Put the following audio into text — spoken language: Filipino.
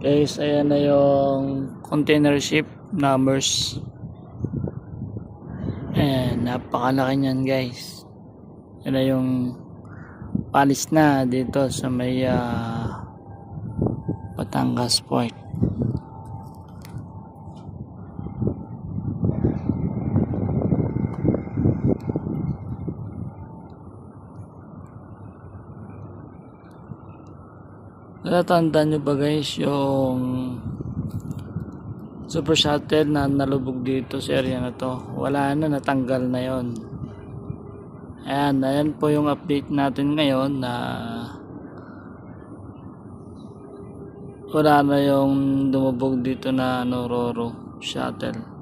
Guys, ayan na yung container ship numbers. Ayan, napakalaki niyan guys. Ayan na yung palis na dito sa may Batangas Port. Natatandaan nyo ba guys yung super shuttle na nalubog dito sa area na to? Wala na, natanggal na yon. Ayan po yung update natin ngayon na wala na yung dumubog dito na Roro shuttle.